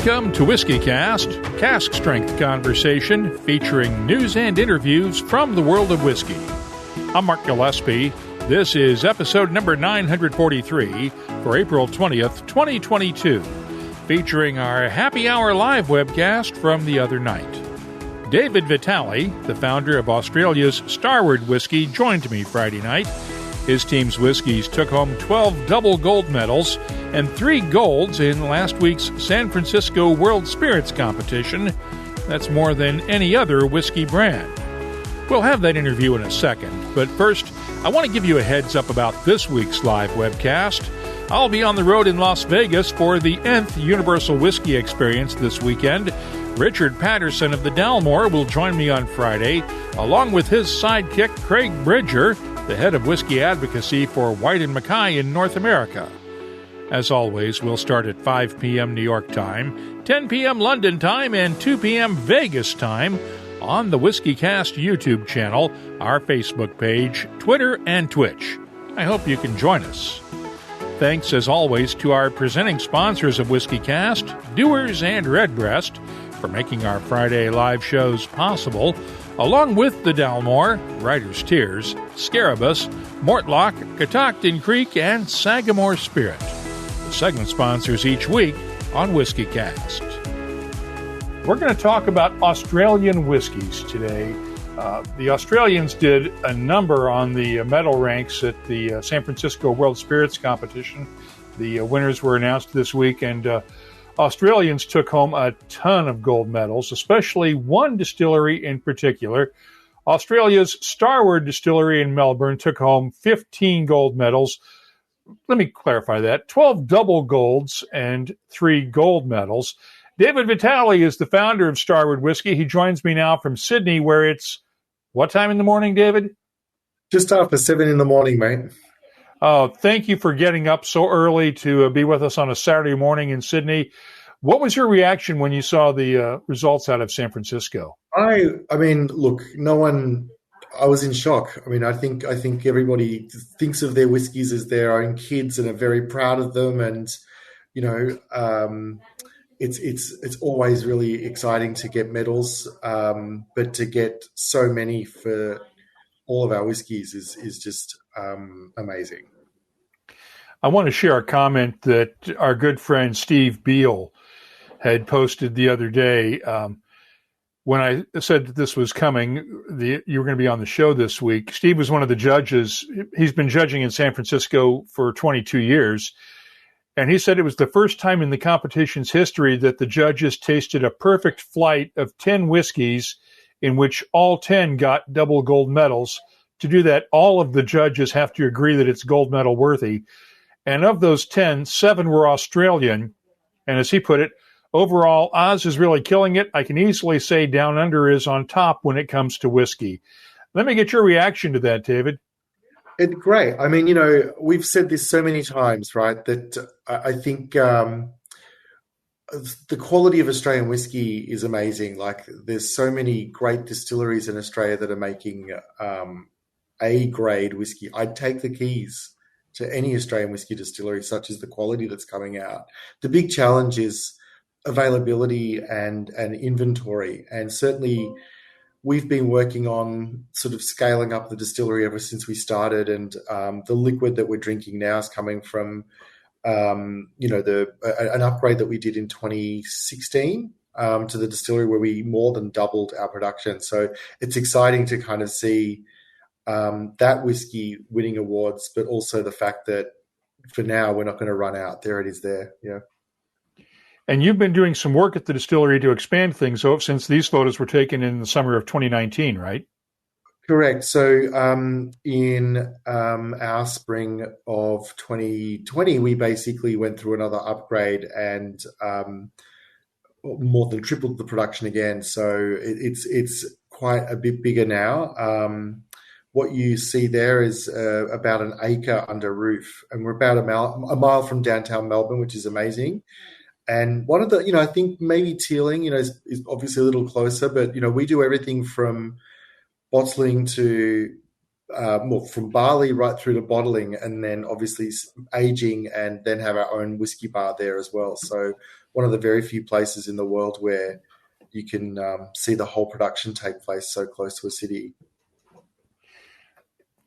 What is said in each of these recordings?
Welcome to Whiskey Cast, cask strength conversation featuring news and interviews from the world of whiskey. I'm Mark Gillespie. This is episode number 943 for April 20th, 2022, featuring our happy hour live webcast from the other night. David Vitale, the founder of Australia's Starward Whisky, joined me Friday night. His team's whiskeys took home 12 double gold medals and 3 golds in last week's San Francisco World Spirits Competition. That's more than any other whiskey brand. We'll have that interview in a second, but first, I want to give you a heads up about this week's live webcast. I'll be on the road in Las Vegas for the Nth Universal Whiskey Experience this weekend. Richard Patterson of the Dalmore will join me on Friday, along with his sidekick Craig Bridger, the head of whiskey advocacy for White & Mackay in North America. As always, we'll start at 5 p.m. New York time, 10 p.m. London time, and 2 p.m. Vegas time on the Whiskey Cast YouTube channel, our Facebook page, Twitter, and Twitch. I hope you can join us. Thanks, as always, to our presenting sponsors of Whiskey Cast, Dewar's and Redbreast, for making our Friday live shows possible, along with the Dalmore, Writer's Tears, Scarabaeus, Mortlock, Catoctin Creek, and Sagamore Spirit. The segment sponsors each week on Whiskey Cast. We're going to talk about Australian whiskeys today. The Australians did a number on the medal ranks at the San Francisco World Spirits Competition. The winners were announced this week, and Australians took home a ton of gold medals, especially one distillery in particular. Australia's Starward Distillery in Melbourne took home 15 gold medals. Let me clarify that. 12 double golds and 3 gold medals. David Vitale is the founder of Starward Whisky. He joins me now from Sydney, where it's what time in the morning, David? Just after 7 in the morning, mate. Oh, thank you for getting up so early to be with us on a Saturday morning in Sydney. What was your reaction when you saw the results out of San Francisco? I mean, look, I was in shock. I mean, I think everybody thinks of their whiskies as their own kids and are very proud of them. And, you know, it's always really exciting to get medals, but to get so many for all of our whiskies is just amazing. I want to share a comment that our good friend Steve Beal had posted the other day. When I said that this was coming, you were going to be on the show this week. Steve was one of the judges. He's been judging in San Francisco for 22 years. And he said it was the first time in the competition's history that the judges tasted a perfect flight of 10 whiskeys in which all 10 got double gold medals. To do that, all of the judges have to agree that it's gold medal worthy. And of those 10, 7 were Australian. And as he put it, overall, Oz is really killing it. I can easily say Down Under is on top when it comes to whiskey. Let me get your reaction to that, David. It's great. I mean, you know, we've said this so many times, right, that I think the quality of Australian whiskey is amazing. Like, there's so many great distilleries in Australia that are making A-grade whiskey. I'd take the keys to any Australian whiskey distillery, such as the quality that's coming out. The big challenge is availability and inventory. And certainly we've been working on sort of scaling up the distillery ever since we started. And the liquid that we're drinking now is coming from, an upgrade that we did in 2016 to the distillery where we more than doubled our production. So it's exciting to kind of see that whiskey winning awards, but also the fact that for now we're not going to run out. There it is there. Yeah. And you've been doing some work at the distillery to expand things since these photos were taken in the summer of 2019, right? Correct. So in our spring of 2020, we basically went through another upgrade and more than tripled the production again. So it's quite a bit bigger now. What you see there is about an acre under roof, and we're about a mile from downtown Melbourne, which is amazing. And one of the, I think maybe Teeling, is obviously a little closer, but, we do everything from bottling to, from barley right through to bottling, and then obviously aging, and then have our own whiskey bar there as well. So one of the very few places in the world where you can see the whole production take place so close to a city.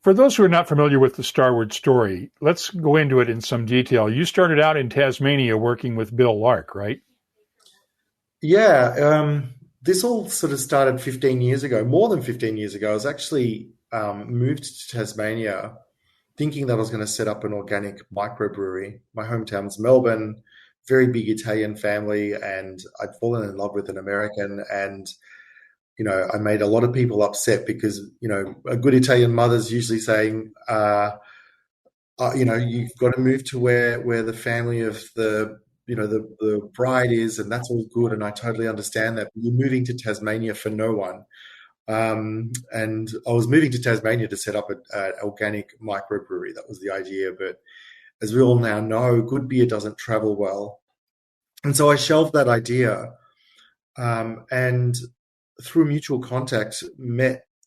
For those who are not familiar with the Starward story, let's go into it in some detail. You started out in Tasmania working with Bill Lark, right? Yeah, this all sort of started 15 years ago, more than 15 years ago. I was actually moved to Tasmania thinking that I was going to set up an organic microbrewery. My hometown's Melbourne, very big Italian family, and I'd fallen in love with an American. And, I made a lot of people upset because, a good Italian mother's usually saying, you've got to move to where the family of the bride is, and that's all good. And I totally understand that. But you're moving to Tasmania for no one. And I was moving to Tasmania to set up an organic microbrewery. That was the idea. But as we all now know, good beer doesn't travel well. And so I shelved that idea. And through mutual contact,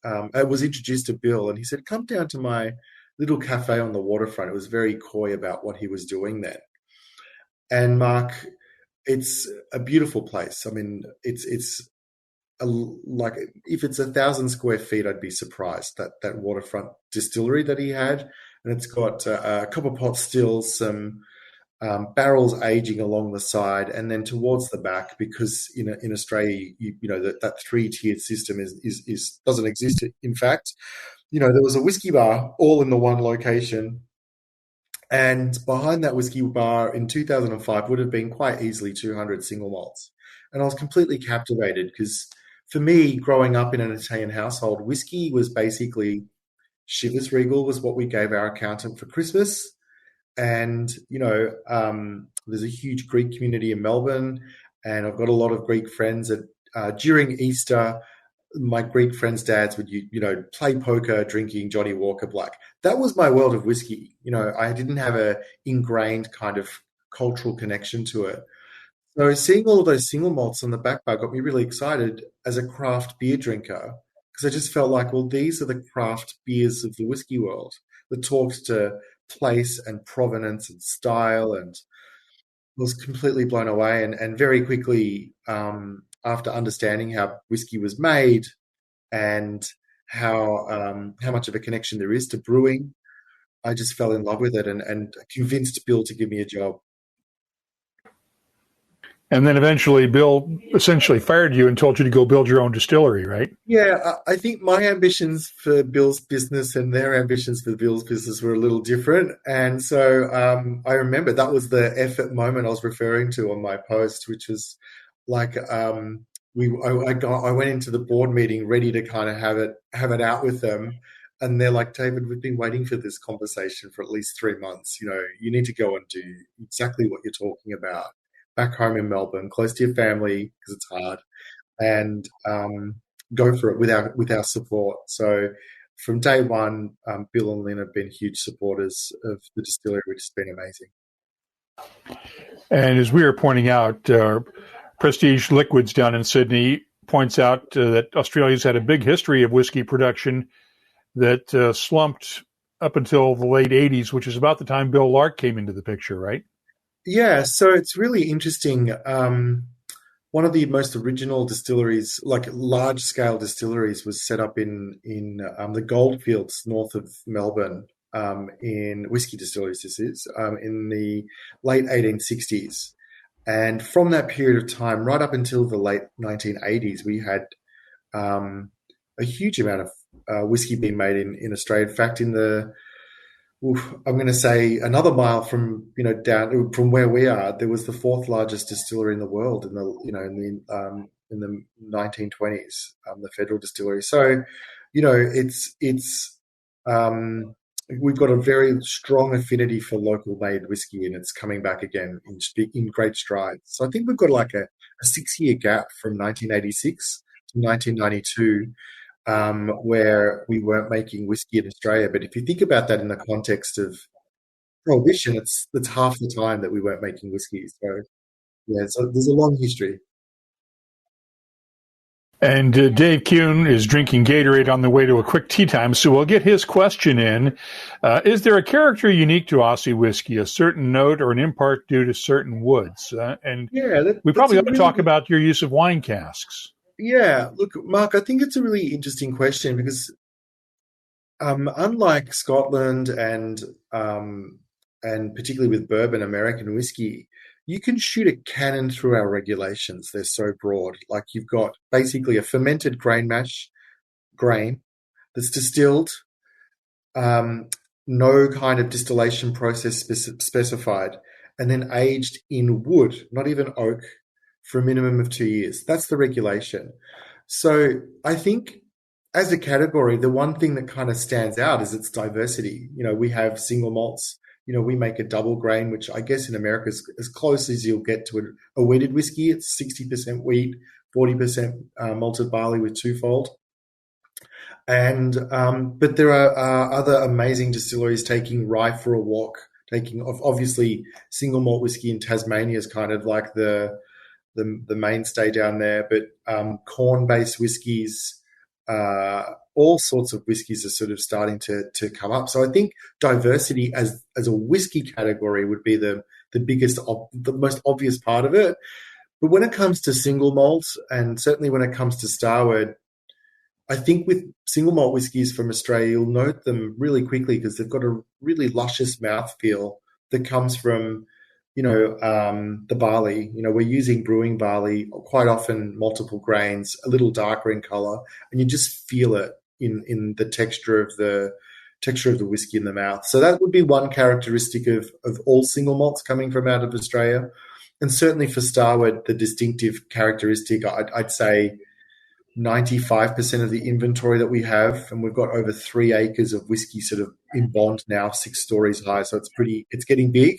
I was introduced to Bill, and he said, come down to my little cafe on the waterfront. It was very coy about what he was doing there. And Mark, it's a beautiful place. I mean, it's like if it's 1,000 square feet, I'd be surprised that waterfront distillery that he had. And it's got a copper pot stills, some barrels aging along the side, and then towards the back, because in Australia, that 3-tiered system is doesn't exist. In fact, there was a whiskey bar all in the one location. And behind that whiskey bar in 2005 would have been quite easily 200 single malts. And I was completely captivated because for me, growing up in an Italian household, whiskey was basically Chivas Regal was what we gave our accountant for Christmas. And, there's a huge Greek community in Melbourne, and I've got a lot of Greek friends that during Easter, my Greek friends' dads would, play poker, drinking Johnny Walker Black. That was my world of whiskey. I didn't have a ingrained kind of cultural connection to it. So seeing all of those single malts on the back bar got me really excited as a craft beer drinker, because I just felt like, well, these are the craft beers of the whiskey world that talks to place and provenance and style, and was completely blown away. And very quickly, after understanding how whiskey was made and how much of a connection there is to brewing, I just fell in love with it and convinced Bill to give me a job. And then eventually Bill essentially fired you and told you to go build your own distillery, right? Yeah, I think my ambitions for Bill's business and their ambitions for Bill's business were a little different. And so I remember that was the effort moment I was referring to on my post, which was like I went into the board meeting ready to kind of have it out with them. And they're like, David, we've been waiting for this conversation for at least 3 months. You need to go and do exactly what you're talking about back home in Melbourne, close to your family, because it's hard, and go for it with our support. So from day one, Bill and Lynn have been huge supporters of the distillery, which has been amazing. And as we were pointing out, Prestige Liquids down in Sydney points out that Australia's had a big history of whiskey production that slumped up until the late 80s, which is about the time Bill Lark came into the picture, right? Yeah, so it's really interesting. One of the most original distilleries, like large-scale distilleries, was set up in the Goldfields north of Melbourne, in whiskey distilleries, this is, in the late 1860s. And from that period of time, right up until the late 1980s, we had a huge amount of whiskey being made in Australia. In fact, I'm going to say another mile from down from where we are, there was the fourth largest distillery in the world in the 1920s, the Federal Distillery. So, we've got a very strong affinity for local made whiskey, and it's coming back again in great strides. So I think we've got like a 6-year gap from 1986 to 1992. Where we weren't making whiskey in Australia. But if you think about that in the context of prohibition, it's half the time that we weren't making whiskey. So yeah, so there's a long history. And Dave Kuhn is drinking Gatorade on the way to a quick tea time, so we'll get his question in. Is there a character unique to Aussie whiskey, a certain note or an impart due to certain woods? We probably ought to talk about your use of wine casks. Yeah, look, Mark, I think it's a really interesting question because unlike Scotland and particularly with bourbon, American whiskey, you can shoot a cannon through our regulations. They're so broad. Like you've got basically a fermented grain mash grain that's distilled, no kind of distillation process specified, and then aged in wood, not even oak, for a minimum of 2 years. That's the regulation. So I think as a category, the one thing that kind of stands out is its diversity. We have single malts. We make a double grain, which I guess in America is as close as you'll get to a wheated whiskey. It's 60% wheat, 40% malted barley with twofold. And but there are other amazing distilleries taking rye for a walk. Obviously single malt whiskey in Tasmania is kind of like the mainstay down there. But corn-based whiskies. All sorts of whiskies are sort of starting to come up. So I think diversity as a whiskey category would be the biggest, the most obvious part of it. But when it comes to single malts, and certainly when it comes to Starward, I think with single malt whiskies from Australia, you'll note them really quickly because they've got a really luscious mouthfeel that comes from the barley. We're using brewing barley, quite often multiple grains, a little darker in color, and you just feel it in the texture of the whiskey in the mouth. So that would be one characteristic of all single malts coming from out of Australia. And certainly for Starward, the distinctive characteristic, I'd say 95% of the inventory that we have, and we've got over 3 acres of whiskey sort of in bond now, 6 stories high. So it's getting big.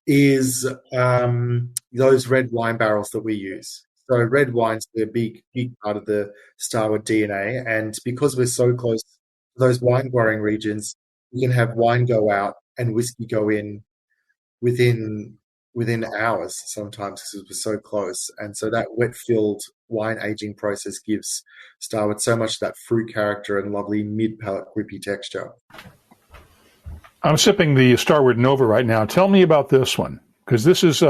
Is those red wine barrels that we use. So red wine's a big part of the Starward DNA, and because we're so close to those wine growing regions, we can have wine go out and whiskey go in within hours sometimes because we're so close. And so that wet-filled wine aging process gives Starward so much of that fruit character and lovely mid-palate grippy texture. I'm sipping the Starward Nova right now. Tell me about this one, because this is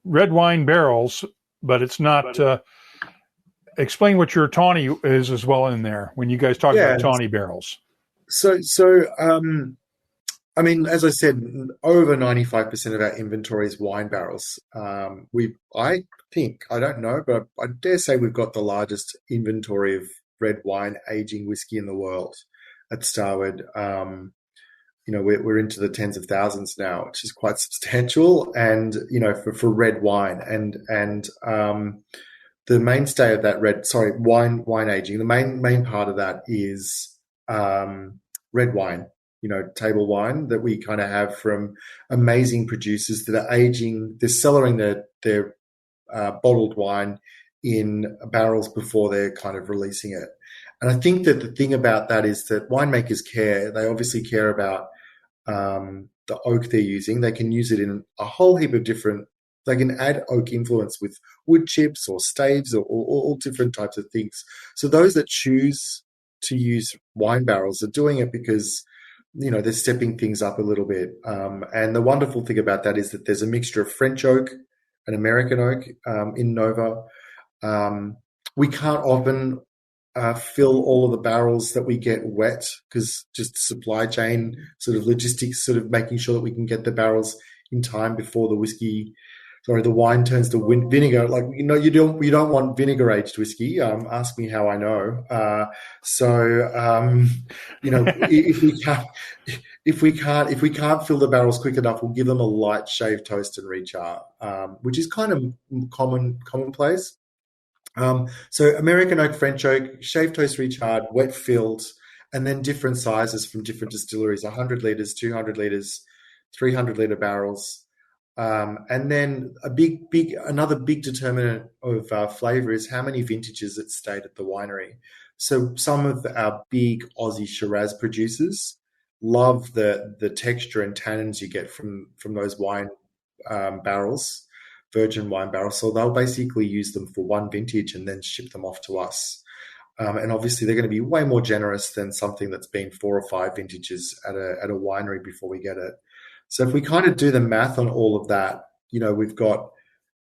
red wine barrels, but it's not. Explain what your tawny is as well in there when you guys talk about tawny barrels. So I mean, as I said, over 95% of our inventory is wine barrels. I think, I don't know, but I dare say we've got the largest inventory of red wine aging whiskey in the world at Starward. We're into the tens of thousands now, which is quite substantial. And, for red wine and the mainstay of that wine aging, the main part of that is red wine, table wine that we kind of have from amazing producers that are aging, they're cellaring their bottled wine in barrels before they're kind of releasing it. And I think that the thing about that is that winemakers care. They obviously care about the oak they're using. They can use it in a whole heap of different, they can add oak influence with wood chips or staves or all different types of things. So those that choose to use wine barrels are doing it because, they're stepping things up a little bit. And the wonderful thing about that is that there's a mixture of French oak and American oak in Nova. We can't often fill all of the barrels that we get wet because just supply chain sort of logistics, sort of making sure that we can get the barrels in time before the wine turns to vinegar. Like, you don't want vinegar aged whiskey. Ask me how I know. If we can't fill the barrels quick enough, we'll give them a light shave toast and rechar, which is kind of commonplace. So American oak, French oak, shave toast recharred, wet filled, and then different sizes from different distilleries, 100 litres, 200 litres, 300 litre barrels. And then another big determinant of flavour is how many vintages it stayed at the winery. So some of our big Aussie Shiraz producers love the texture and tannins you get from those wine barrels. virgin wine barrels. So they'll basically use them for one vintage and then ship them off to us. And obviously they're going to be way more generous than something that's been 4 or 5 vintages at a winery before we get it. So if we kind of do the math on all of that, we've got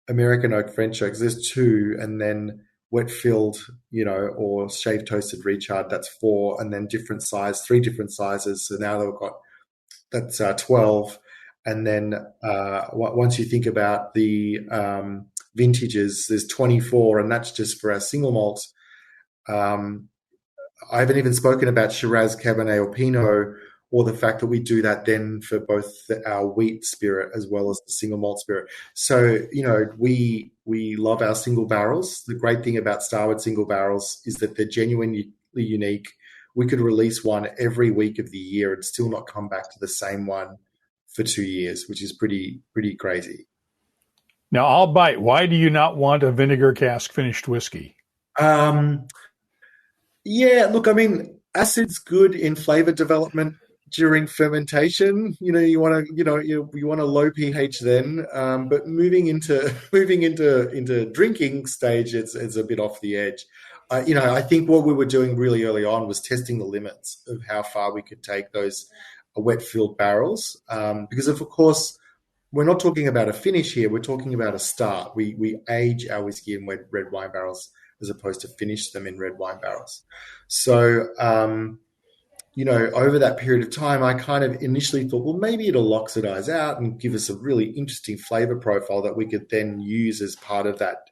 American oak, French oaks, there's 2, and then wet filled, or shave toasted recharred, that's 4, and then 3 different sizes. So now that's 12. And then once you think about the vintages, there's 24, and that's just for our single malts. I haven't even spoken about Shiraz, Cabernet, or Pinot, or the fact that we do that then for both our wheat spirit as well as the single malt spirit. So, we love our single barrels. The great thing about Starward single barrels is that they're genuinely unique. We could release one every week of the year and still not come back to the same one for 2 years, which is pretty crazy. Now, I'll bite. Why do you not want a vinegar cask finished whiskey? Yeah, look, I mean, acid's good in flavor development during fermentation. You want a low pH then, but moving into drinking stage, it's a bit off the edge. I think what we were doing really early on was testing the limits of how far we could take those wet filled barrels, because of course we're not talking about a finish here. We're talking about a start. We age our whiskey in red wine barrels as opposed to finish them in red wine barrels. So, over that period of time, I kind of initially thought, well, maybe it'll oxidize out and give us a really interesting flavor profile that we could then use as part of that,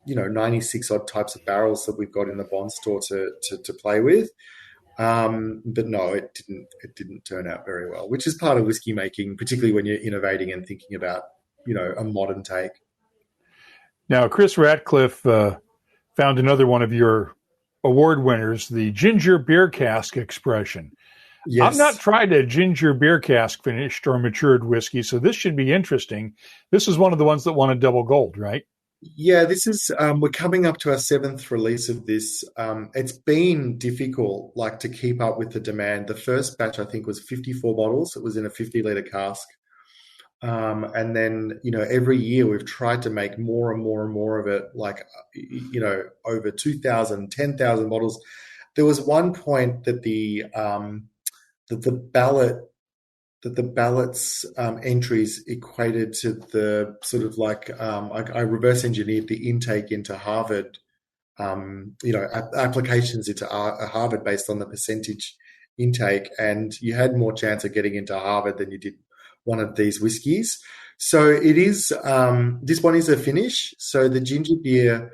96 odd types of barrels that we've got in the Bond store to play with. But no, it didn't turn out very well, which is part of whiskey making, particularly when you're innovating and thinking about, a modern take. Now, Chris Ratcliffe found another one of your award winners, the ginger beer cask expression. Yes. I've not tried a ginger beer cask finished or matured whiskey, so this should be interesting. This is one of the ones that won a double gold, right? Yeah, this is, we're coming up to our 7th release of this. It's been difficult, to keep up with the demand. The first batch, I think, was 54 bottles. It was in a 50-litre cask. And then, every year we've tried to make more and more and more of it, over 2,000, 10,000 bottles. There was one point that the ballot's entries equated to the sort of I reverse engineered the intake into Harvard, applications into Harvard based on the percentage intake, and you had more chance of getting into Harvard than you did one of these whiskies. So it is, this one is a finish. So the ginger beer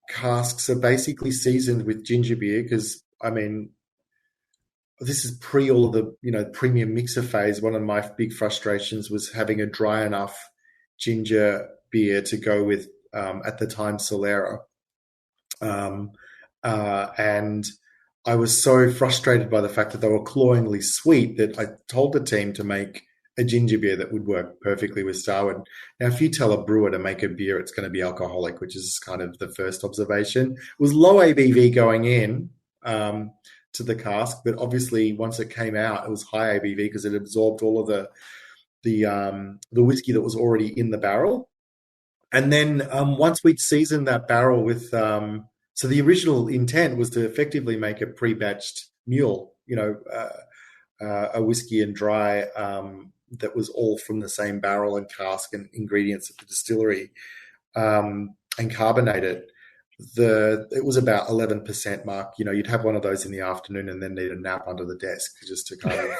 casks are basically seasoned with ginger beer because, this is pre all of the, premium mixer phase. One of my big frustrations was having a dry enough ginger beer to go with, at the time, Solera. And I was so frustrated by the fact that they were cloyingly sweet that I told the team to make a ginger beer that would work perfectly with Starward. Now, if you tell a brewer to make a beer, it's going to be alcoholic, which is kind of the first observation. It was low ABV going in to the cask, but obviously once it came out, it was high ABV because it absorbed all of the whiskey that was already in the barrel. And then once we'd seasoned that barrel with so the original intent was to effectively make a pre-batched mule, a whiskey and dry that was all from the same barrel and cask and ingredients at the distillery, and carbonate it. It was about 11% mark. You'd have one of those in the afternoon and then need a nap under the desk just to kind of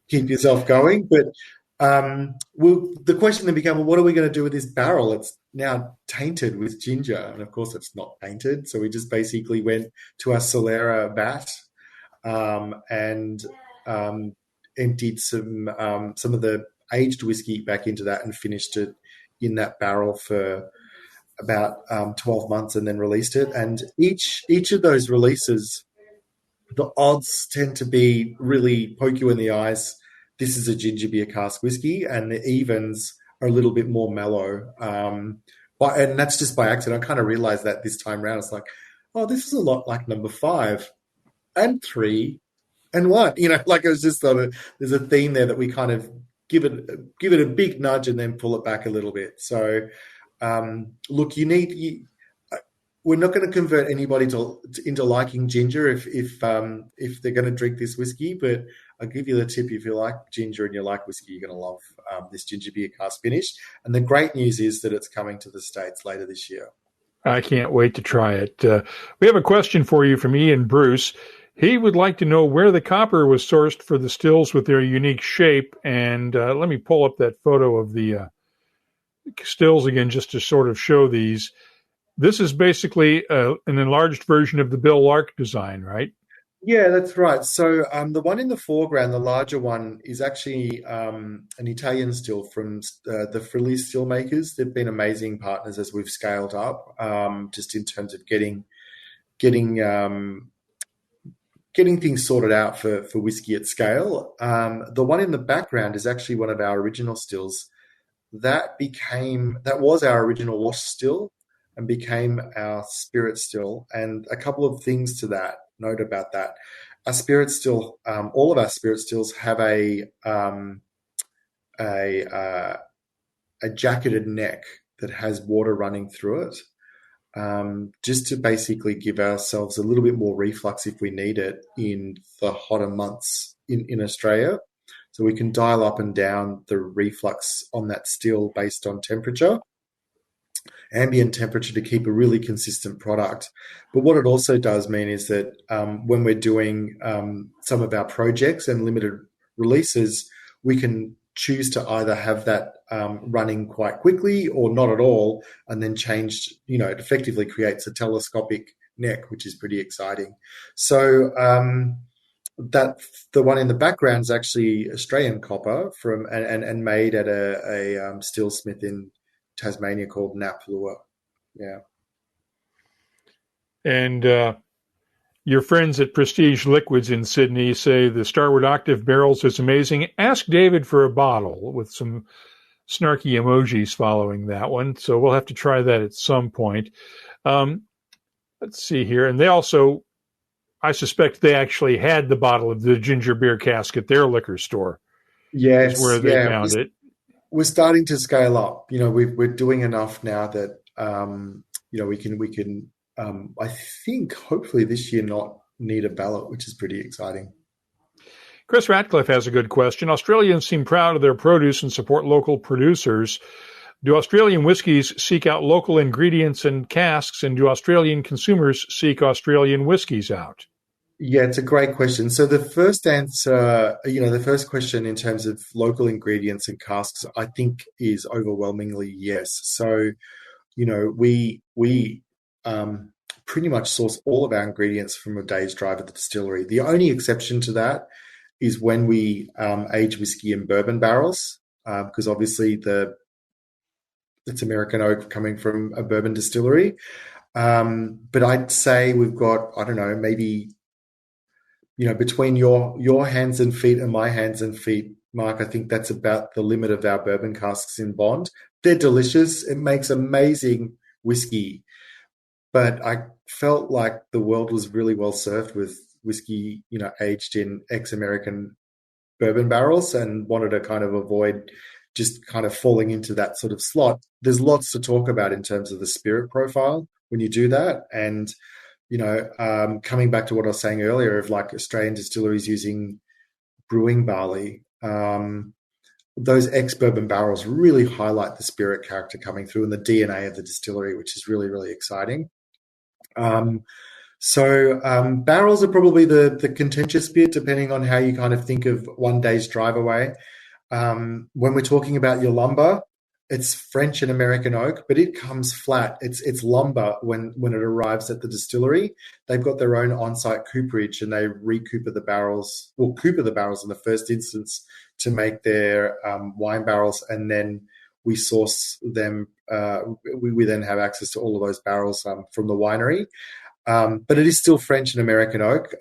keep yourself going. But the question then became, well, what are we going to do with this barrel? It's now tainted with ginger, and of course it's not painted. So we just basically went to our Solera vat and emptied some of the aged whiskey back into that and finished it in that barrel for about 12 months and then released it. And each of those releases, the odds tend to be really poke you in the eyes. This is a ginger beer cask whiskey, and the evens are a little bit more mellow. And that's just by accident. I kind of realized that this time around. It's like, oh, this is a lot like number 5 and 3 and 1. It was just there's a theme there that we kind of give it a big nudge and then pull it back a little bit. So, look, we're not going to convert anybody into liking ginger if they're going to drink this whiskey. But I'll give you the tip: if you like ginger and you like whiskey, you're going to love this ginger beer cask finish. And the great news is that it's coming to the States later this year. I can't wait to try it. We have a question for you from Ian Bruce. He would like to know where the copper was sourced for the stills with their unique shape. And let me pull up that photo of the stills again just to sort of show these. This is basically an enlarged version of the Bill Lark design, right? Yeah, that's right. So the one in the foreground, the larger one, is actually an Italian still from the Friuli still makers. They've been amazing partners as we've scaled up, just in terms of getting things sorted out for whiskey at scale. The one in the background is actually one of our original stills. That was our original wash still and became our spirit still. And a couple of things to note about that. Our spirit still, all of our spirit stills have a jacketed neck that has water running through it, just to basically give ourselves a little bit more reflux if we need it in the hotter months in Australia. So we can dial up and down the reflux on that still based on temperature, ambient temperature, to keep a really consistent product. But what it also does mean is that when we're doing some of our projects and limited releases, we can choose to either have that running quite quickly or not at all, and then change, it effectively creates a telescopic neck, which is pretty exciting. So that the one in the background is actually Australian copper and made at a stillsmith in Tasmania called Naplua. Yeah. And your friends at Prestige Liquids in Sydney say the Starward Octave Barrels is amazing. Ask David for a bottle, with some snarky emojis following that one. So we'll have to try that at some point. Let's see here. And they also, I suspect they actually had the bottle of the ginger beer cask at their liquor store. Yes, is where they found it. We're starting to scale up. We're doing enough now that we can. I think hopefully this year not need a ballot, which is pretty exciting. Chris Ratcliffe has a good question. Australians seem proud of their produce and support local producers. Do Australian whiskies seek out local ingredients and casks, and do Australian consumers seek Australian whiskies out? Yeah, it's a great question. So the first answer, the first question in terms of local ingredients and casks, I think is overwhelmingly yes. So, we pretty much source all of our ingredients from a day's drive at the distillery. The only exception to that is when we age whiskey in bourbon barrels, because obviously it's American oak coming from a bourbon distillery. But I'd say we've got, I don't know, maybe, between your hands and feet and my hands and feet, Mark, I think that's about the limit of our bourbon casks in Bond. They're delicious. It makes amazing whiskey. But I felt like the world was really well served with whiskey, aged in ex-American bourbon barrels, and wanted to kind of avoid just kind of falling into that sort of slot. There's lots to talk about in terms of the spirit profile when you do that. And, coming back to what I was saying earlier of like Australian distilleries using brewing barley, those ex-bourbon barrels really highlight the spirit character coming through and the DNA of the distillery, which is really, really exciting. So barrels are probably the contentious bit, depending on how you kind of think of one day's drive away. When we're talking about your lumber, it's French and American oak, but it comes flat. It's lumber when it arrives at the distillery. They've got their own on-site cooperage, and they cooper the barrels in the first instance to make their wine barrels, and then we source them. We then have access to all of those barrels from the winery. But it is still French and American oak.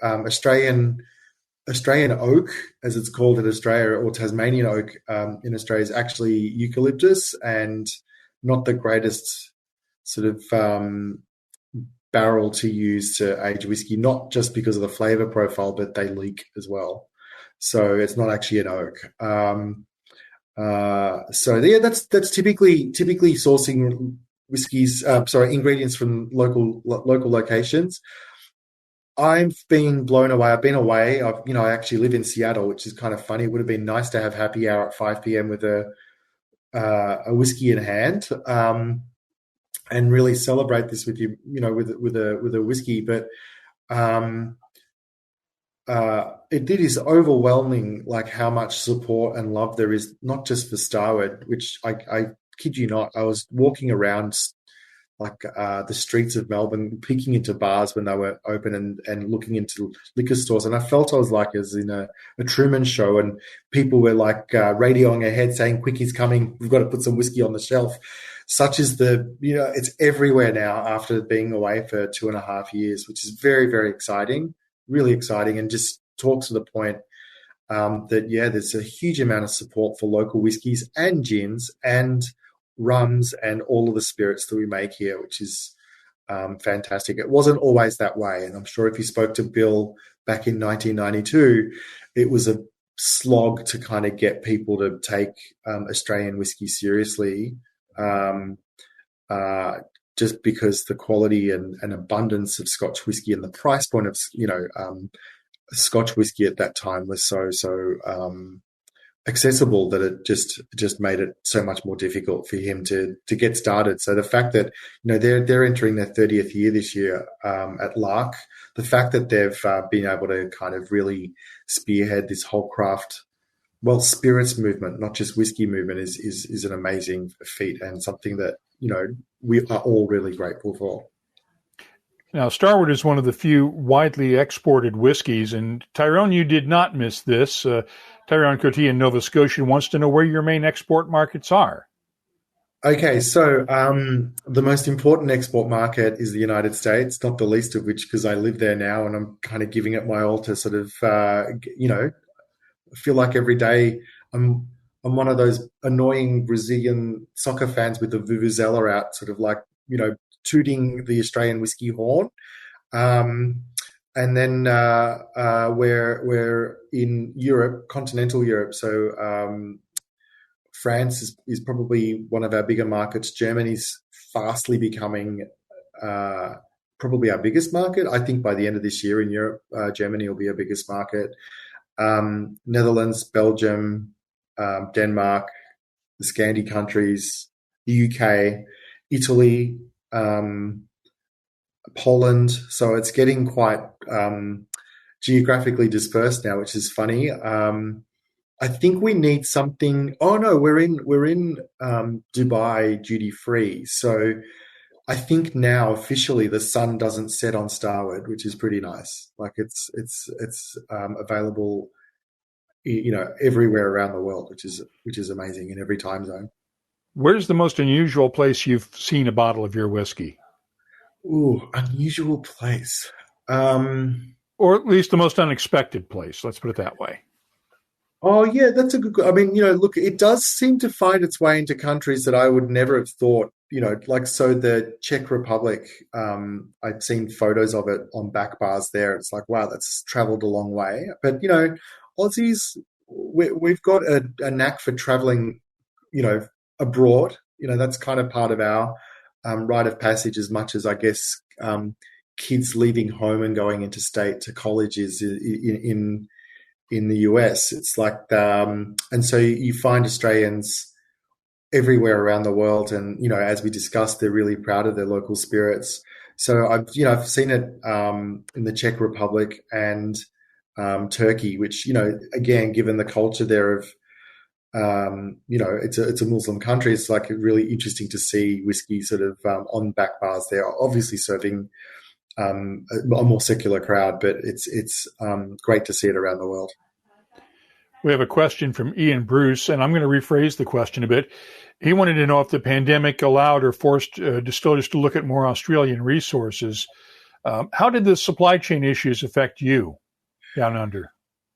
Australian oak, as it's called in Australia, or Tasmanian oak in Australia, is actually eucalyptus, and not the greatest sort of barrel to use to age whiskey, not just because of the flavour profile, but they leak as well. So it's not actually an oak. So yeah, that's typically sourcing whiskies. Ingredients from local locations. I've been blown away. I've been away. I actually live in Seattle, which is kind of funny. It would have been nice to have happy hour at 5 p.m. with a whiskey in hand, and really celebrate this with you, with a whiskey. But um, it is overwhelming, like how much support and love there is, not just for Starward, which I kid you not, I was walking around like the streets of Melbourne, peeking into bars when they were open, and looking into liquor stores. And I felt I was like as in a Truman Show, and people were like radioing ahead saying, "Quick, he's coming. We've got to put some whiskey on the shelf." Such is it's everywhere now after being away for 2.5 years, which is very, very exciting, really exciting, and just talks to the point that, yeah, there's a huge amount of support for local whiskies and gins and rums and all of the spirits that we make here, which is fantastic. It wasn't always that way, and I'm sure if you spoke to Bill back in 1992, it was a slog to kind of get people to take Australian whiskey seriously, just because the quality and abundance of Scotch whiskey and the price point of Scotch whiskey at that time was so accessible that it just made it so much more difficult for him to get started. So the fact that they're entering their 30th year this year at Lark, the fact that they've been able to kind of really spearhead this whole craft, spirits movement, not just whiskey movement, is an amazing feat, and something that we are all really grateful for. Now, Starward is one of the few widely exported whiskeys, and Tyrone, you did not miss this. Tyrone Coty in Nova Scotia wants to know where your main export markets are. Okay, so the most important export market is the United States, not the least of which because I live there now, and I'm kind of giving it my all to sort of, feel like every day I'm one of those annoying Brazilian soccer fans with the vuvuzela out, sort of like, tooting the Australian whiskey horn. And then we're in Europe, continental Europe. So France is probably one of our bigger markets. Germany's fastly becoming probably our biggest market. I think by the end of this year in Europe, Germany will be our biggest market. Netherlands, Belgium, Denmark, the Scandi countries, the UK, Italy, Poland. So it's getting quite geographically dispersed now, which is funny. I think we need something. Oh no, we're in Dubai duty free. So I think now officially the sun doesn't set on Starward, which is pretty nice. Like it's available, everywhere around the world, which is amazing in every time zone. Where's the most unusual place you've seen a bottle of your whiskey? Ooh, unusual place. Or at least the most unexpected place. Let's put it that way. Oh, yeah, that's a good. I mean, look, it does seem to find its way into countries that I would never have thought. So the Czech Republic. I'd seen photos of it on back bars there. It's like, wow, that's traveled a long way. But Aussies, we've got a knack for traveling, abroad. That's kind of part of our rite of passage, as much as I guess kids leaving home and going interstate to college is in the US. It's like, and so you find Australians everywhere around the world, and as we discussed, they're really proud of their local spirits. So I've seen it in the Czech Republic and Turkey, which again, given the culture there of it's a Muslim country, it's like really interesting to see whiskey sort of on back bars there, obviously serving a more secular crowd, but it's great to see it around the world. We have a question from Ian Bruce, and I'm going to rephrase the question a bit. He wanted to know if the pandemic allowed or forced distillers to look at more Australian resources. How did the supply chain issues affect you down under?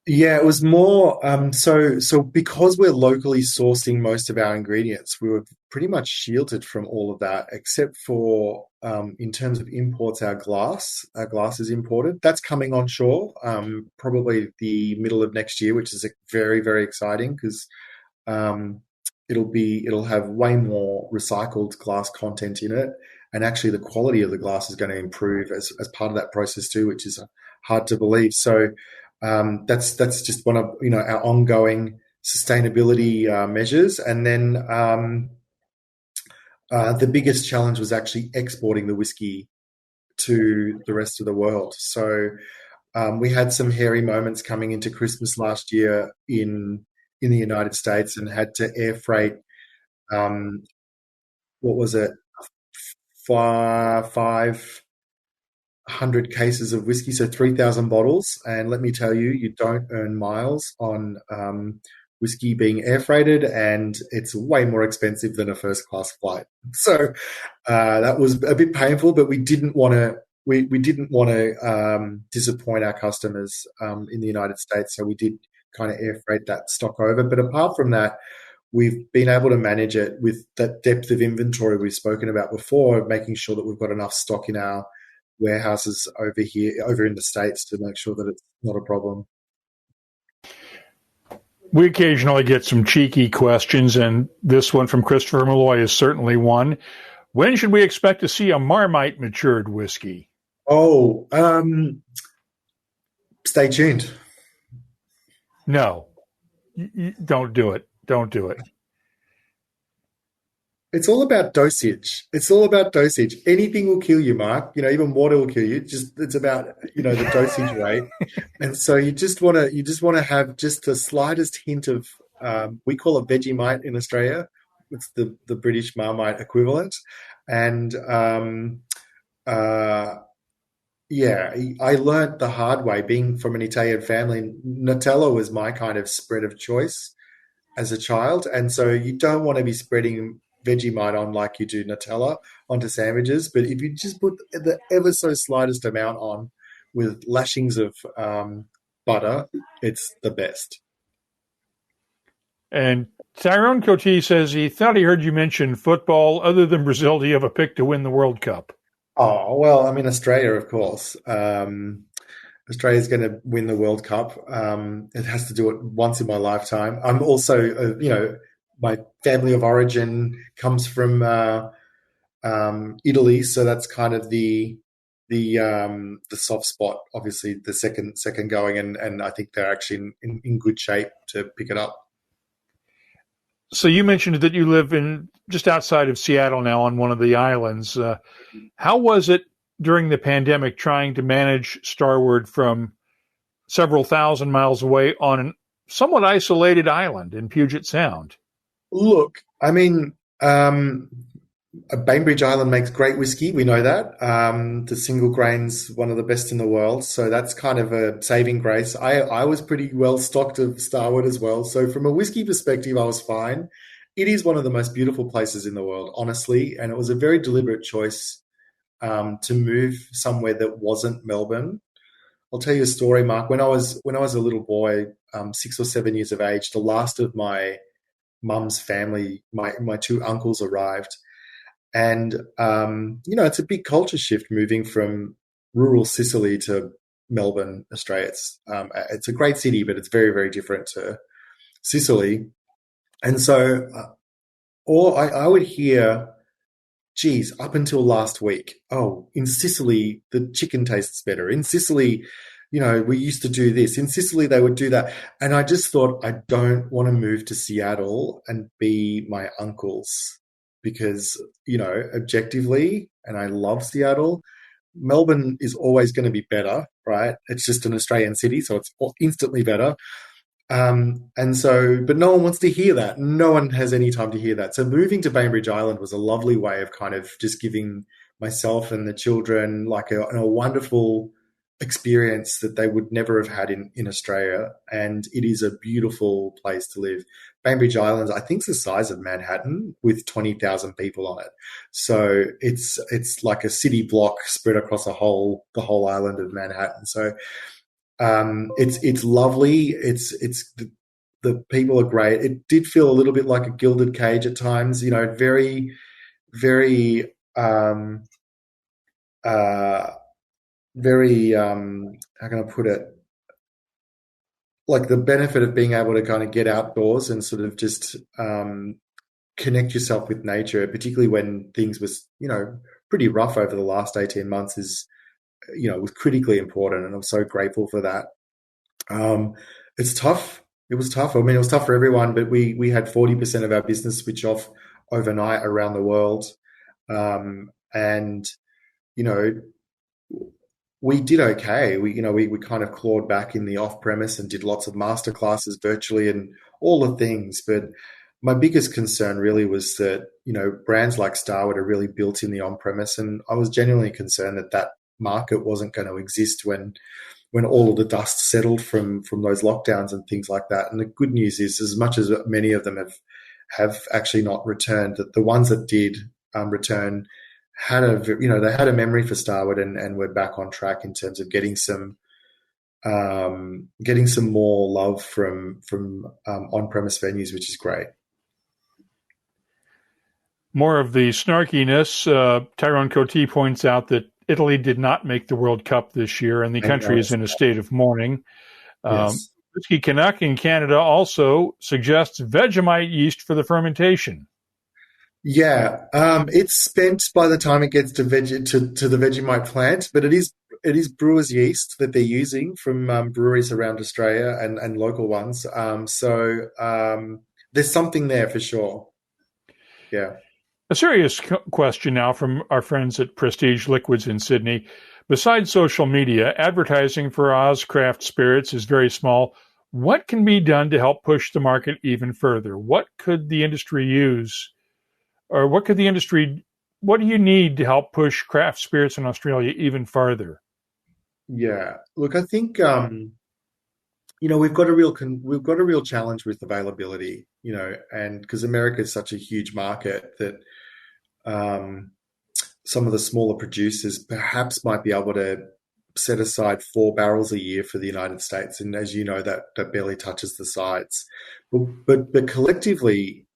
Yeah, it was more so because we're locally sourcing most of our ingredients, we were pretty much shielded from all of that, except for in terms of imports, our glass. Our glass is imported. That's coming onshore probably the middle of next year, which is very, very exciting because it'll have way more recycled glass content in it, and actually the quality of the glass is going to improve as part of that process too, which is hard to believe. So that's just one of our ongoing sustainability measures. And then the biggest challenge was actually exporting the whiskey to the rest of the world. So we had some hairy moments coming into Christmas last year in the United States, and had to air freight. What was it? 500 cases of whiskey, so 3,000 bottles. And let me tell you, you don't earn miles on whiskey being air freighted, and it's way more expensive than a first class flight. So that was a bit painful, but we didn't want to. We didn't want to disappoint our customers in the United States, so we did kind of air freight that stock over. But apart from that, we've been able to manage it with that depth of inventory we've spoken about before, making sure that we've got enough stock in our warehouses over in the States, to make sure that it's not a problem. We occasionally get some cheeky questions, and this one from Christopher Malloy is certainly one. When should we expect to see a Marmite matured whiskey? Oh, stay tuned. No, don't do it. Don't do it. It's all about dosage. It's all about dosage. Anything will kill you, Mark. Even water will kill you. It's about the dosage rate. And so you just want to have just the slightest hint of we call it Vegemite in Australia. It's the British Marmite equivalent. And yeah, I learnt the hard way, being from an Italian family. Nutella was my kind of spread of choice as a child. And so you don't want to be spreading Vegemite on like you do Nutella onto sandwiches. But if you just put the ever so slightest amount on with lashings of butter, it's the best. And Tyrone Cote says he thought he heard you mention football. Other than Brazil, do you have a pick to win the World Cup? Oh, well, I mean, Australia, of course. Australia's going to win the World Cup. It has to do it once in my lifetime. I'm also, my family of origin comes from Italy, so that's kind of the soft spot. Obviously, the second going, and I think they're actually in good shape to pick it up. So you mentioned that you live in just outside of Seattle now on one of the islands. How was it during the pandemic trying to manage Starward from several thousand miles away on a somewhat isolated island in Puget Sound? Look, I mean, Bainbridge Island makes great whiskey. We know that. The single grain's one of the best in the world. So that's kind of a saving grace. I was pretty well stocked of Starward as well. So from a whiskey perspective, I was fine. It is one of the most beautiful places in the world, honestly. And it was a very deliberate choice to move somewhere that wasn't Melbourne. I'll tell you a story, Mark. When I was a little boy, 6 or 7 years of age, the last of my mum's family, my two uncles arrived. And, it's a big culture shift moving from rural Sicily to Melbourne, Australia. It's a great city, but it's very, very different to Sicily. And so I would hear, geez, up until last week, in Sicily, the chicken tastes better. In Sicily, we used to do this. In Sicily, they would do that. And I just thought, I don't want to move to Seattle and be my uncles. Because, objectively, and I love Seattle, Melbourne is always going to be better, right? It's just an Australian city, so it's instantly better. And so, but no one wants to hear that. No one has any time to hear that. So moving to Bainbridge Island was a lovely way of kind of just giving myself and the children like a wonderful experience that they would never have had in Australia. And it is a beautiful place to live. Bainbridge Island, I think, is the size of Manhattan with 20,000 people on it. So it's like a city block spread across the whole island of Manhattan. So it's lovely. It's the people are great. It did feel a little bit like a gilded cage at times. Very, very very how can I put it, like the benefit of being able to kind of get outdoors and sort of just connect yourself with nature, particularly when things was, pretty rough over the last 18 months is, was critically important. And I'm so grateful for that. It's tough. It was tough. I mean, it was tough for everyone, but we had 40% of our business switch off overnight around the world. And, we did okay. We kind of clawed back in the off premise and did lots of master classes virtually and all the things. But my biggest concern really was that, brands like Starward are really built in the on premise. And I was genuinely concerned that market wasn't going to exist when all of the dust settled from those lockdowns and things like that. And the good news is, as much as many of them have actually not returned, that the ones that did return they had a memory for Starward and we're back on track in terms of getting some more love from on-premise venues, which is great. More of the snarkiness. Tyrone Coty points out that Italy did not make the World Cup this year, and the country is in a state of mourning. Yes. Whisky Canuck in Canada also suggests Vegemite yeast for the fermentation. Yeah, it's spent by the time it gets to the Vegemite plant, but it is brewer's yeast that they're using from breweries around Australia and local ones. So there's something there for sure. Yeah. A serious question now from our friends at Prestige Liquids in Sydney. Besides social media, advertising for Oz craft spirits is very small. What can be done to help push the market even further? What could the industry use? Or what do you need to help push craft spirits in Australia even farther? Yeah, look, I think we've got a real challenge with availability, and because America is such a huge market that some of the smaller producers perhaps might be able to set aside 4 barrels a year for the United States, and as you know, that barely touches the sides. But collectively,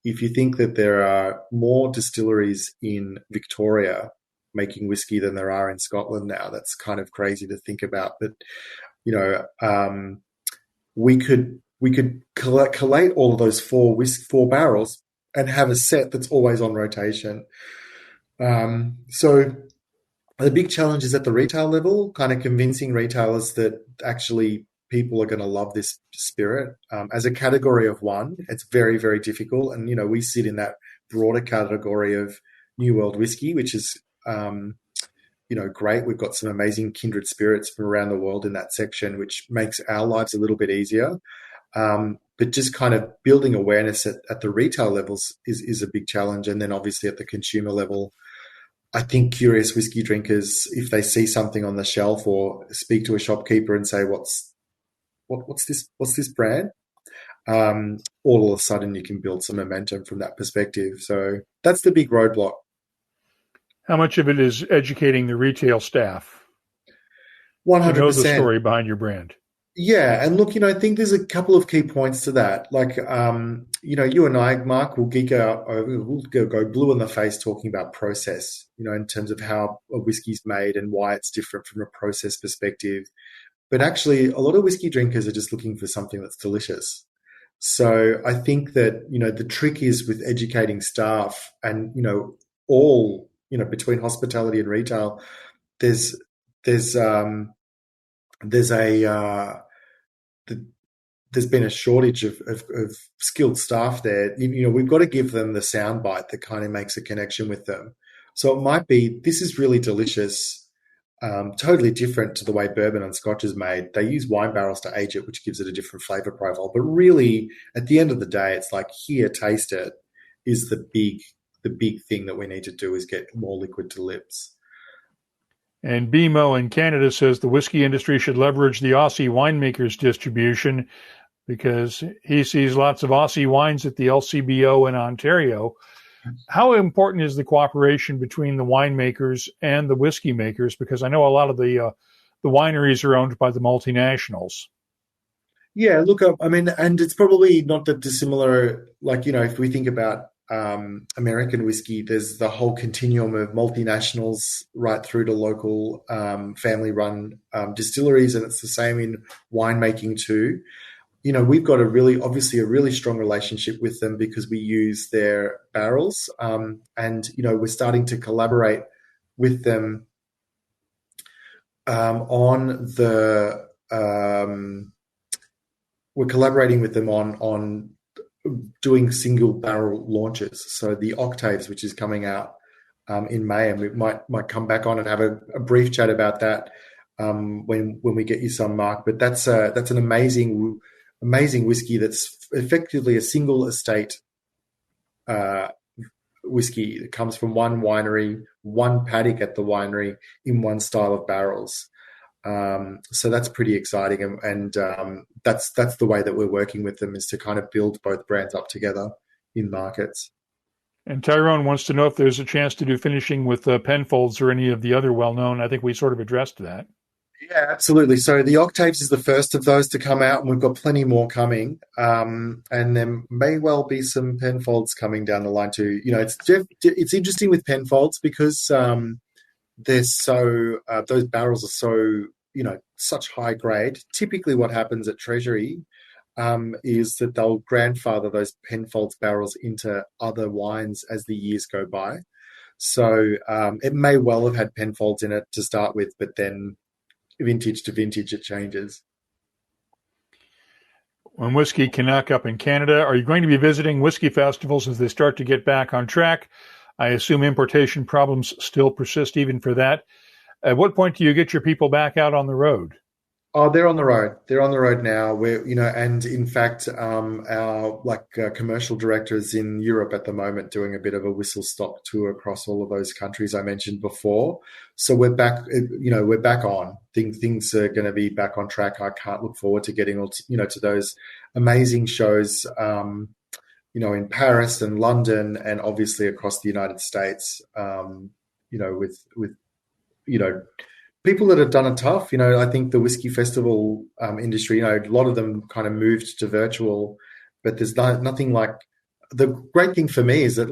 if you think that there are more distilleries in Victoria making whiskey than there are in Scotland now, that's kind of crazy to think about. But we could collate all of those 4 barrels and have a set that's always on rotation. So the big challenge is at the retail level, kind of convincing retailers that actually people are going to love this spirit. As a category of one, it's very, very difficult. And, we sit in that broader category of New World whiskey, which is, great. We've got some amazing kindred spirits from around the world in that section, which makes our lives a little bit easier. But just kind of building awareness at the retail levels is a big challenge. And then obviously at the consumer level, I think curious whiskey drinkers, if they see something on the shelf or speak to a shopkeeper and say, what's this brand? All of a sudden you can build some momentum from that perspective. So that's the big roadblock. How much of it is educating the retail staff? 100%. To know the story behind your brand. Yeah. And look, I think there's a couple of key points to that. Like, you and I, Mark, will geek out, we'll go blue in the face talking about process, in terms of how a whiskey's made and why it's different from a process perspective. But actually, a lot of whiskey drinkers are just looking for something that's delicious. So I think that, the trick is with educating staff and, all, between hospitality and retail, there's been a shortage of skilled staff there. We've got to give them the soundbite that kind of makes a connection with them. So it might be, this is really delicious. Totally different to the way bourbon and scotch is made. They use wine barrels to age it, which gives it a different flavor profile. But really, at the end of the day, it's like, here, taste it, is the big thing that we need to do, is get more liquid to lips. And BMO in Canada says the whiskey industry should leverage the Aussie Winemakers distribution because he sees lots of Aussie wines at the LCBO in Ontario. How important is the cooperation between the winemakers and the whiskey makers? Because I know a lot of the wineries are owned by the multinationals. Yeah, look, I mean, and it's probably not that dissimilar. Like, if we think about American whiskey, there's the whole continuum of multinationals right through to local family-run distilleries, and it's the same in winemaking too. we've got obviously a really strong relationship with them because we use their barrels. And we're starting to collaborate with them we're collaborating with them on doing single barrel launches. So the Octaves, which is coming out in May, and we might come back on and have a brief chat about that when we get you some, Mark. But that's an amazing whiskey that's effectively a single estate whiskey. It comes from one winery, one paddock at the winery in one style of barrels. So that's pretty exciting, and that's the way that we're working with them, is to kind of build both brands up together in markets. And Tyrone wants to know if there's a chance to do finishing with Penfolds or any of the other well-known. I think we sort of addressed that. Yeah, absolutely. So the Octaves is the first of those to come out, and we've got plenty more coming. And there may well be some Penfolds coming down the line too. It's interesting with Penfolds because they're so those barrels are so such high grade. Typically, what happens at Treasury is that they'll grandfather those Penfolds barrels into other wines as the years go by. So it may well have had Penfolds in it to start with, but then vintage to vintage it changes. When Whisky Canuck up in Canada, are you going to be visiting whiskey festivals as they start to get back on track? I assume importation problems still persist even for that. At what point do you get your people back out on the road? Oh, they're on the road. They're on the road now. And in fact, our commercial director is in Europe at the moment doing a bit of a whistle-stop tour across all of those countries I mentioned before. So we're back. We're back on. Things are going to be back on track. I can't look forward to getting to those amazing shows. In Paris and London, and obviously across the United States. With people that have done it tough. I think the whiskey festival industry, a lot of them kind of moved to virtual, but there's nothing like. The great thing for me is that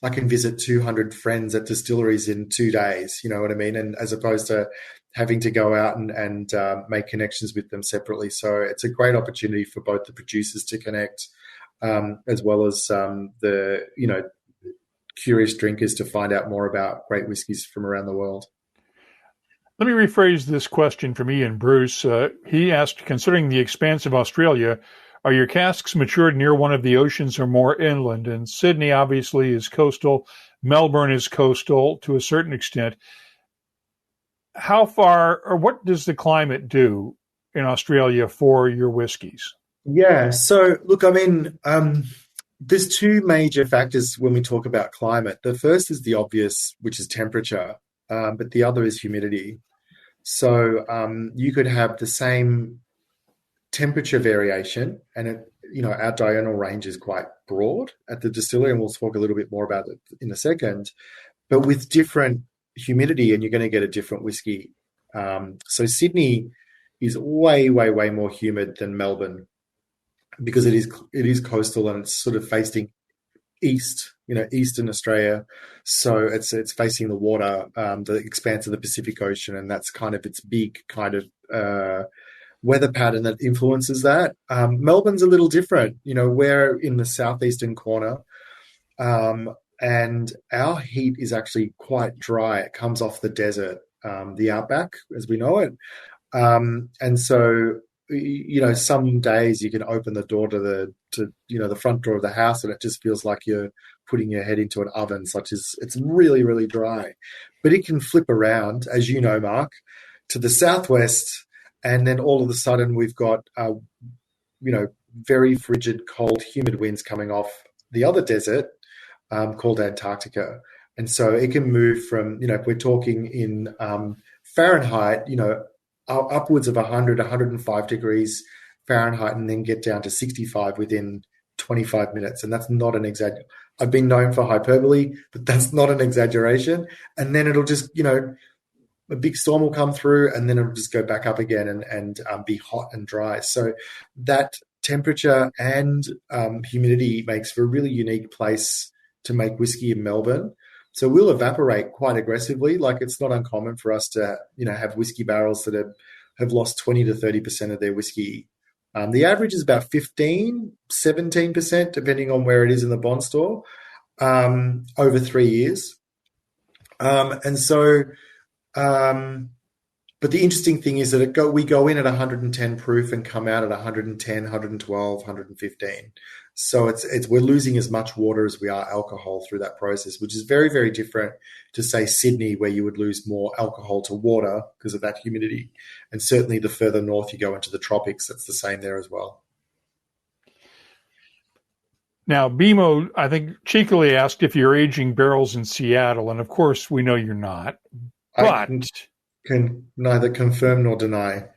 I can visit 200 friends at distilleries in 2 days. You know what I mean? And as opposed to having to go out and make connections with them separately. So it's a great opportunity for both the producers to connect, as well as the curious drinkers to find out more about great whiskies from around the world. Let me rephrase this question from Ian Bruce. He asked, considering the expanse of Australia, are your casks matured near one of the oceans or more inland? And Sydney obviously is coastal. Melbourne is coastal to a certain extent. How far, or what does the climate do in Australia for your whiskies? Yeah, so look, there's two major factors when we talk about climate. The first is the obvious, which is temperature, but the other is humidity. So you could have the same temperature variation, and our diurnal range is quite broad at the distillery, and we'll talk a little bit more about it in a second, but with different humidity, and you're going to get a different whiskey. So Sydney is way, way, way more humid than Melbourne because it is coastal and it's sort of facing east, eastern Australia. So it's facing the water, the expanse of the Pacific Ocean, and that's kind of its big kind of weather pattern that influences that. Melbourne's a little different. We're in the southeastern corner, and our heat is actually quite dry. It comes off the desert, the outback as we know it. And so, some days you can open the door to the front door of the house and it just feels like you're putting your head into an oven, such as it's really, really dry. But it can flip around, as you know, Mark, to the southwest, and then all of a sudden we've got, very frigid, cold, humid winds coming off the other desert called Antarctica. And so it can move from, if we're talking in Fahrenheit, upwards of 100, 105 degrees Fahrenheit, and then get down to 65 within 25 minutes. And that's not an exaggeration. I've been known for hyperbole, but that's not an exaggeration. And then it'll just, a big storm will come through, and then it'll just go back up again and be hot and dry. So that temperature and humidity makes for a really unique place to make whiskey in Melbourne. So we'll evaporate quite aggressively. Like, it's not uncommon for us to, have whiskey barrels that have lost 20 to 30% of their whiskey The average is about 15, 17%, depending on where it is in the bond store, over 3 years. And so, but the interesting thing is that we go in at 110 proof and come out at 110, 112, 115. So we're losing as much water as we are alcohol through that process, which is very, very different to, say, Sydney, where you would lose more alcohol to water because of that humidity. And certainly the further north you go into the tropics, that's the same there as well. Now, BMO, I think, cheekily asked if you're aging barrels in Seattle, and of course we know you're not. But I can neither confirm nor deny.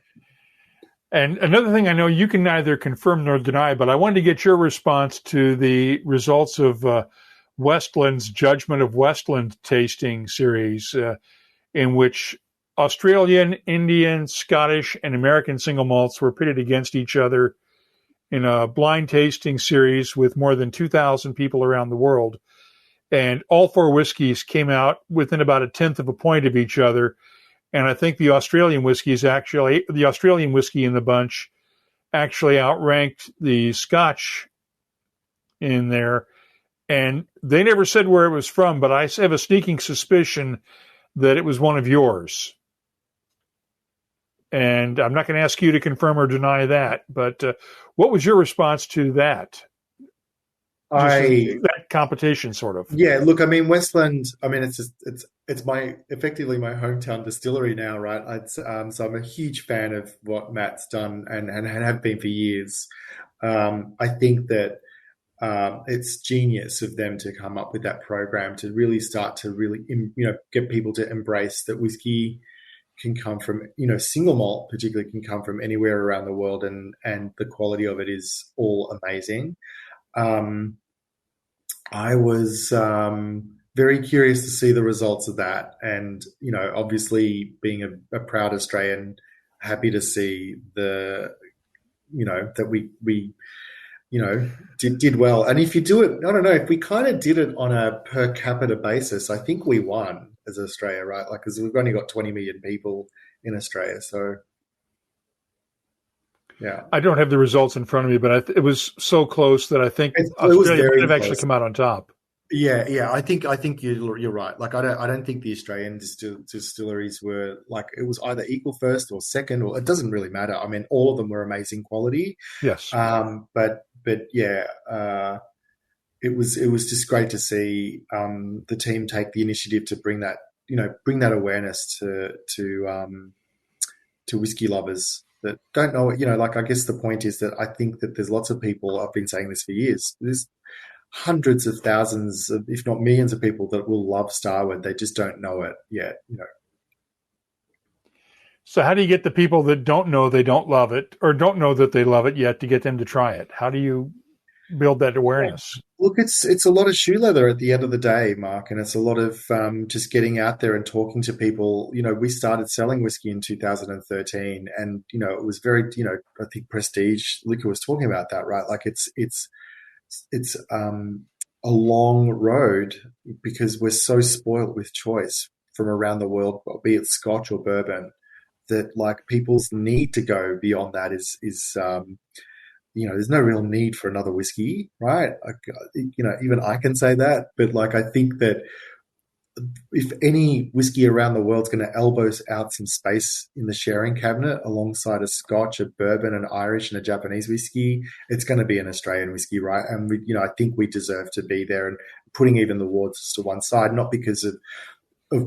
And another thing I know you can neither confirm nor deny, but I wanted to get your response to the results of Westland's Judgment of Westland tasting series, in which Australian, Indian, Scottish, and American single malts were pitted against each other in a blind tasting series with more than 2,000 people around the world. And all four whiskeys came out within about a tenth of a point of each other. And I think the Australian whiskey in the bunch actually outranked the Scotch in there. And they never said where it was from, but I have a sneaking suspicion that it was one of yours. And I'm not going to ask you to confirm or deny that, but what was your response to that? That competition, sort of. Yeah, look, I mean, Westland. I mean, it's effectively my hometown distillery now, right? So I'm a huge fan of what Matt's done and have been for years. I think that it's genius of them to come up with that program to really start to get people to embrace that whiskey can come from, single malt particularly can come from anywhere around the world, and the quality of it is all amazing. I was very curious to see the results of that, and obviously being a proud Australian, happy to see that we did well. And if you do it, I don't know, if we kind of did it on a per capita basis, I think we won as Australia, right? Like, because we've only got 20 million people in Australia, so. Yeah, I don't have the results in front of me, but it was so close that I think Australia might have actually come out on top. Yeah. I think you're right. Like, I don't think the Australian distilleries were like, it was either equal first or second, or it doesn't really matter. I mean, all of them were amazing quality. Yes. But yeah, it was just great to see the team take the initiative to bring that awareness to whiskey lovers that don't know it. Like, I guess the point is that I think that there's lots of people, I've been saying this for years, there's hundreds of thousands of, if not millions of people that will love Starward. They just don't know it yet, So how do you get the people that don't know they don't love it, or don't know that they love it yet, to get them to try it? How do you build that awareness? Look, it's a lot of shoe leather at the end of the day, Mark, and it's a lot of just getting out there and talking to people. We started selling whiskey in 2013, and it was very, I think Prestige Liquor was talking about that, right? Like, it's a long road because we're so spoiled with choice from around the world, be it Scotch or bourbon, that like people's need to go beyond that is there's no real need for another whiskey, right? Even I can say that, but like, I think that if any whiskey around the world's going to elbow out some space in the sharing cabinet alongside a Scotch, a bourbon, an Irish, and a Japanese whiskey, it's going to be an Australian whiskey, right? And I think we deserve to be there, and putting even the wards to one side, not because of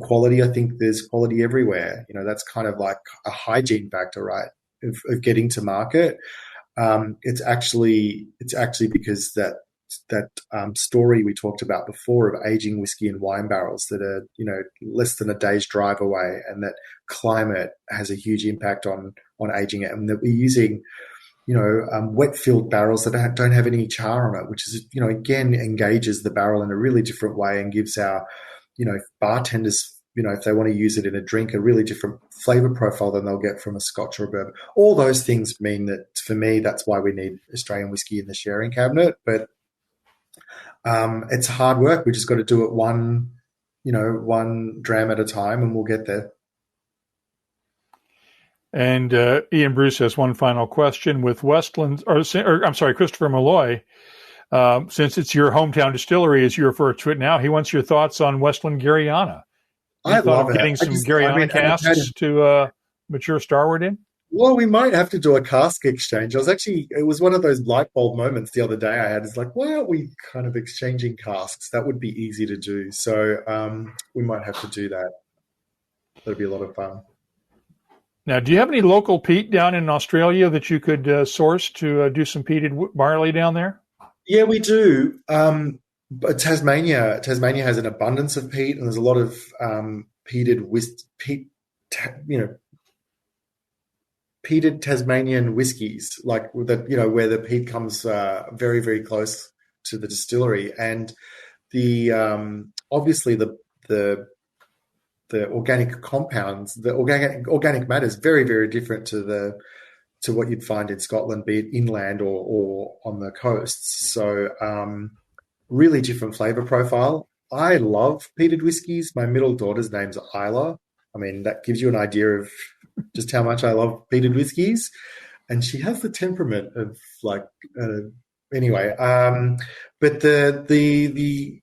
quality. I think there's quality everywhere. That's kind of like a hygiene factor, right? Of getting to market. It's actually because that story we talked about before of aging whiskey in wine barrels that are less than a day's drive away, and that climate has a huge impact on aging it, and that we're using wet filled barrels that don't have any char on it, which is again engages the barrel in a really different way and gives our bartenders, if they want to use it in a drink, a really different flavor profile than they'll get from a Scotch or a bourbon. All those things mean that, for me, that's why we need Australian whiskey in the sharing cabinet. But it's hard work. We just got to do it one dram at a time, and we'll get there. And Ian Bruce has one final question with Westland, Christopher Malloy. Since it's your hometown distillery, as you refer to it now, he wants your thoughts on Westland Garianna. I love it. Getting some Garianna casks to mature Starward in? Well, we might have to do a cask exchange. It was one of those light bulb moments the other day I had. It's like, why aren't we kind of exchanging casks? That would be easy to do. So we might have to do that. That'd be a lot of fun. Now, do you have any local peat down in Australia that you could source to do some peated barley down there? Yeah, we do. But Tasmania has an abundance of peat, and there's a lot of peated Tasmanian whiskies, like that, where the peat comes very, very close to the distillery, and the obviously the organic compounds, the organic matter is very, very different to what you'd find in Scotland, be it inland or on the coasts. So really different flavor profile. I love peated whiskies. My middle daughter's name's Isla. I mean, that gives you an idea of just how much I love peated whiskies. And she has the temperament of anyway. But the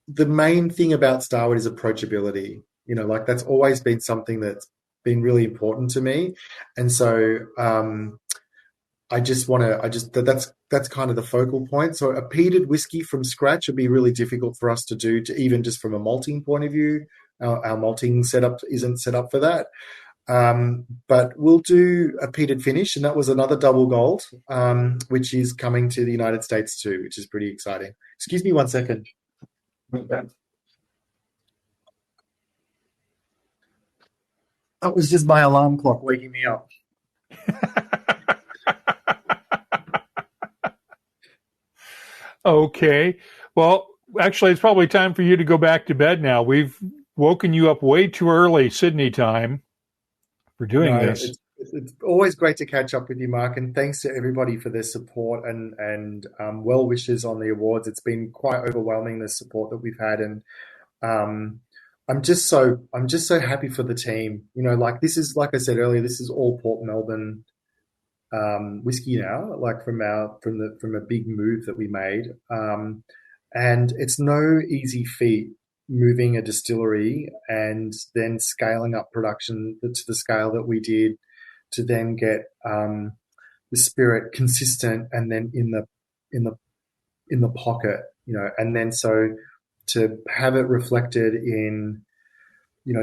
main thing about Starward is approachability. That's always been something that's been really important to me. And so that's kind of the focal point. So a peated whiskey from scratch would be really difficult for us to do, to even just from a malting point of view. Our malting setup isn't set up for that. But we'll do a peated finish, and that was another double gold, which is coming to the United States too, which is pretty exciting. Excuse me 1 second. Okay. That was just my alarm clock waking me up. Okay. Well, actually, it's probably time for you to go back to bed now. We've woken you up way too early, Sydney time, for doing this. It's always great to catch up with you, Mark, and thanks to everybody for their support and well wishes on the awards. It's been quite overwhelming, the support that we've had, and I'm just so happy for the team. This is, like I said earlier, this is all Port Melbourne whiskey now, from a big move that we made, and it's no easy feat moving a distillery and then scaling up production to the scale that we did, to then get the spirit consistent and then in the pocket, and then so to have it reflected in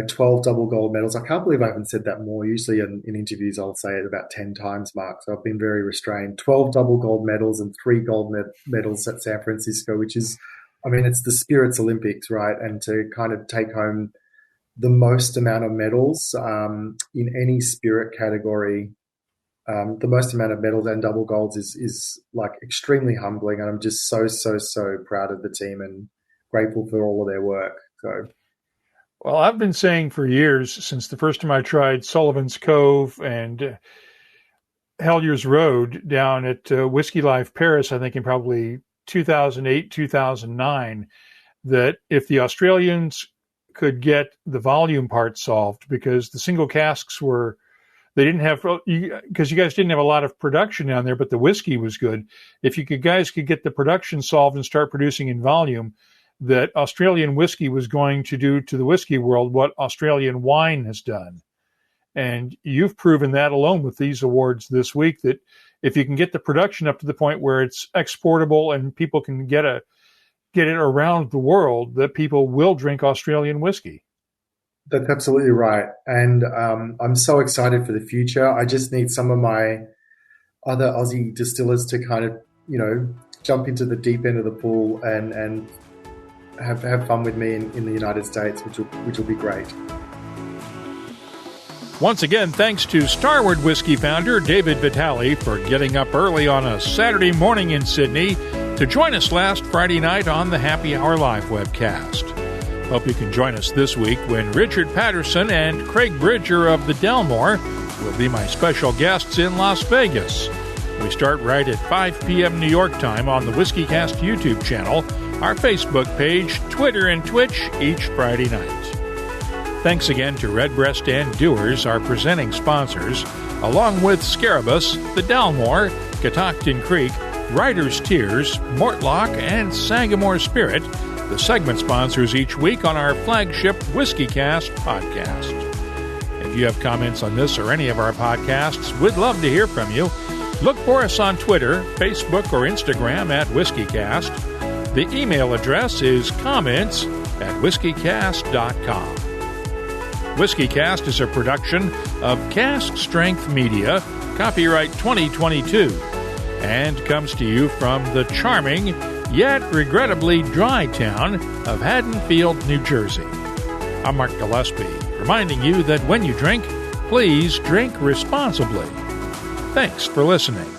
12 double gold medals. I can't believe I haven't said that more. Usually in interviews I'll say it about 10 times, Mark, so I've been very restrained. 12 double gold medals and 3 gold medals at San Francisco, which is, it's the Spirits Olympics, right? And to kind of take home the most amount of medals in any spirit category, the most amount of medals and double golds is extremely humbling, and I'm just so proud of the team and grateful for all of their work. So, well, I've been saying for years, since the first time I tried Sullivan's Cove and Hellier's Road down at Whiskey Life Paris, I think in probably 2008, 2009, that if the Australians could get the volume part solved, because the single casks they didn't have, because you guys didn't have a lot of production down there, but the whiskey was good. If you guys could get the production solved and start producing in volume, that Australian whiskey was going to do to the whiskey world what Australian wine has done. And you've proven that alone with these awards this week, that if you can get the production up to the point where it's exportable and people can get it around the world, that people will drink Australian whiskey. That's absolutely right. And I'm so excited for the future. I just need some of my other Aussie distillers to kind of, jump into the deep end of the pool and have fun with me in the United States, which will be great. Once again, thanks to Starward Whiskey founder David Vitale for getting up early on a Saturday morning in Sydney to join us last Friday night on the Happy Hour Live webcast. Hope you can join us this week when Richard Patterson and Craig Bridger of the Delmore will be my special guests in Las Vegas. We start right at 5 p.m. New York time on the WhiskeyCast YouTube channel, our Facebook page, Twitter, and Twitch each Friday night. Thanks again to Redbreast and Dewar's, our presenting sponsors, along with Scarabus, the Dalmore, Catoctin Creek, Writer's Tears, Mortlock, and Sagamore Spirit, the segment sponsors each week on our flagship Whiskey Cast podcast. If you have comments on this or any of our podcasts, we'd love to hear from you. Look for us on Twitter, Facebook, or Instagram at WhiskeyCast. The email address is comments@whiskycast.com. WhiskeyCast is a production of Cask Strength Media, copyright 2022, and comes to you from the charming, yet regrettably dry town of Haddonfield, New Jersey. I'm Mark Gillespie, reminding you that when you drink, please drink responsibly. Thanks for listening.